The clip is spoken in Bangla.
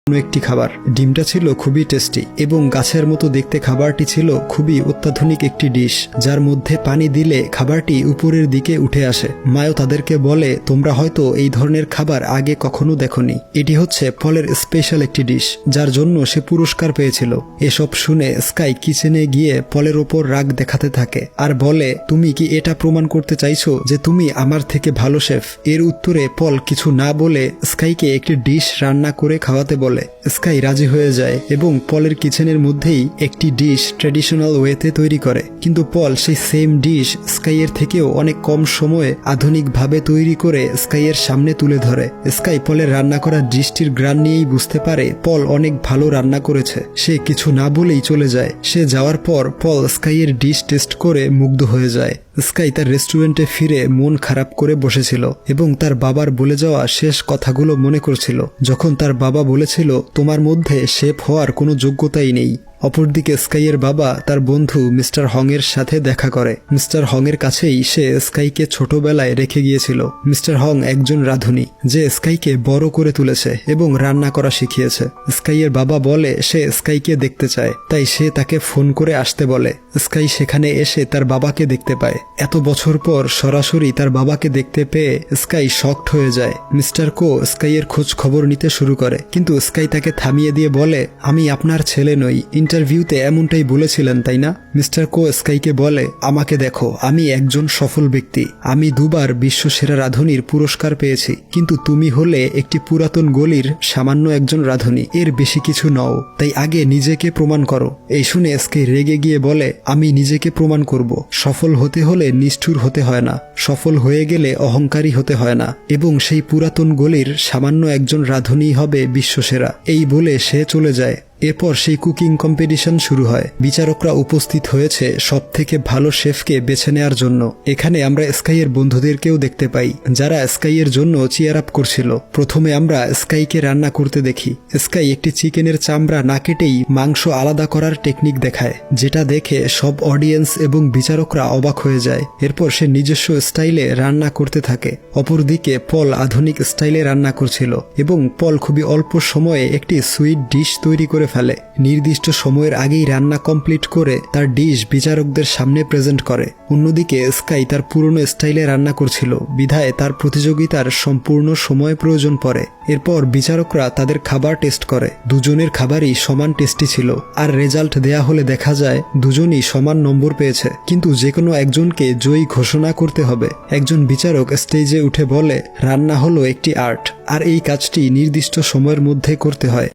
একটি খাবার। ডিমটা ছিল খুবই টেস্টি এবং গাছের মতো দেখতে খাবারটি ছিল খুবই অত্যাধুনিক একটি ডিশ, যার মধ্যে পানি দিলে খাবারটি উপরের দিকে উঠে আসে। মায়ও তাদেরকে বলে, তোমরা হয়তো এই ধরনের খাবার আগে কখনো দেখোনি। এটি হচ্ছে পলের স্পেশাল একটি ডিশ, যার জন্য সে পুরস্কার পেয়েছিল। এসব শুনে স্কাই কিচেনে গিয়ে পলের ওপর রাগ দেখাতে থাকে আর বলে, তুমি কি এটা প্রমাণ করতে চাইছো যে তুমি আমার থেকে ভালো শেফ? এর উত্তরে পল কিছু না বলে স্কাইকে একটি ডিশ রান্না করে খাওয়াতে বলে। স্কাই রাজি হয়ে যায় এবং পলের কিচেনের মধ্যেই একটি ডিশ ট্র্যাডিশনাল ওয়েতে তৈরি করে। কিন্তু পল সেই সেম ডিশ স্কাইয়ের থেকেও অনেক কম সময়ে আধুনিকভাবে তৈরি করে স্কাইয়ের সামনে তুলে ধরে। স্কাই পলের রান্না করা ডিশটির গ্রান নিয়েই বুঝতে পারে পল অনেক ভালো রান্না করেছে। সে কিছু না বলেই চলে যায়। সে যাওয়ার পর পল স্কাইয়ের ডিশ টেস্ট করে মুগ্ধ হয়ে যায়। স্কাই তার রেস্টুরেন্টে ফিরে মন খারাপ করে বসেছিল এবং তার বাবার বলে যাওয়া শেষ কথাগুলো মনে করছিল, যখন তার বাবা বলেছিল, তোমার মধ্যে শেফ হওয়ার কোনো যোগ্যতাই নেই। অপরদিকে স্কাইয়ের বাবা তার বন্ধু মিস্টার হং এর সাথে দেখা করে। মিস্টার হং এর কাছেই সে স্কাইকে ছোটবেলায় রেখে গিয়েছিল। মিস্টার হং একজন রাঁধুনি যে স্কাইকে বড় করে তুলেছে এবং রান্না করা শিখিয়েছে। স্কাইয়ের বাবা বলে সে স্কাইকে দেখতে চায়, তাই সে তাকে ফোন করে আসতে বলে। স্কাই সেখানে এসে তার বাবাকে দেখতে পায়। এত বছর পর সরাসরি তার বাবাকে দেখতে পেয়ে স্কাই শকড হয়ে যায়। মিস্টার কো স্কাইয়ের খোঁজ খবর নিতে শুরু করে, কিন্তু স্কাই তাকে থামিয়ে দিয়ে বলে, আমি আপনার ছেলে নই। ইন্টারভিউতে এমনটাই বলেছিলেন তাই না? মিস্টার কো স্কাইকে বলে, আমাকে দেখো, আমি একজন সফল ব্যক্তি। আমি 2 বার বিশ্বসেরা রাঁধুনির পুরস্কার পেয়েছি, কিন্তু তুমি হলে একটি পুরাতন গলির সামান্য একজন রাঁধুনি, এর বেশি কিছু নও। তাই আগে নিজেকে প্রমাণ করো। এই শুনে স্কাই রেগে গিয়ে বলে, আমি নিজেকে প্রমাণ করব। সফল হতে হলে নিষ্ঠুর হতে হয় না, সফল হয়ে গেলে অহংকারী হতে হয় না, এবং সেই পুরাতন গলির সামান্য একজন রাঁধুনি হবে বিশ্বসেরা। এই বলে সে চলে যায়। এরপর সেই কুকিং কম্পিটিশন শুরু হয়। বিচারকরা উপস্থিত হয়েছে সব থেকে ভালো শেফকে বেছে নেওয়ার জন্য। এখানে আমরা স্কাইয়ের বন্ধুদেরকেও দেখতে পাই, যারা স্কাইয়ের জন্য চিয়ার আপ করছিল। প্রথমে আমরা স্কাইকে রান্না করতে দেখি। স্কাই একটি চিকেনের চামড়া না কেটেই মাংস আলাদা করার টেকনিক দেখায়, যেটা দেখে সব অডিয়েন্স এবং বিচারকরা অবাক হয়ে যায়। এরপর সে নিজস্ব স্টাইলে রান্না করতে থাকে। অপরদিকে পল আধুনিক স্টাইলে রান্না করছিল এবং পল খুবই অল্প সময়ে একটি সুইট ডিশ তৈরি করে ফেলে। নির্দিষ্ট সময়ের আগেই রান্না কমপ্লিট করে তার ডিশ বিচারকদের সামনে প্রেজেন্ট করে। অন্যদিকে স্কাই তার পুরনো স্টাইলে রান্না করছিল, বিধায় তার প্রতিযোগিতার সম্পূর্ণ সময় প্রয়োজন পড়ে। এরপর বিচারকরা তাদের খাবার টেস্ট করে। দুজনের খাবারই সমান টেস্টি ছিল, আর রেজাল্ট দেয়া হলে দেখা যায় দুজনই সমান নম্বর পেয়েছে। কিন্তু যে কোনো একজনকে জয়ী ঘোষণা করতে হবে। একজন বিচারক স্টেজে উঠে বলে, রান্না হলো একটি আর্ট, আর এই কাজটি নির্দিষ্ট সময়ের মধ্যে করতে হয়।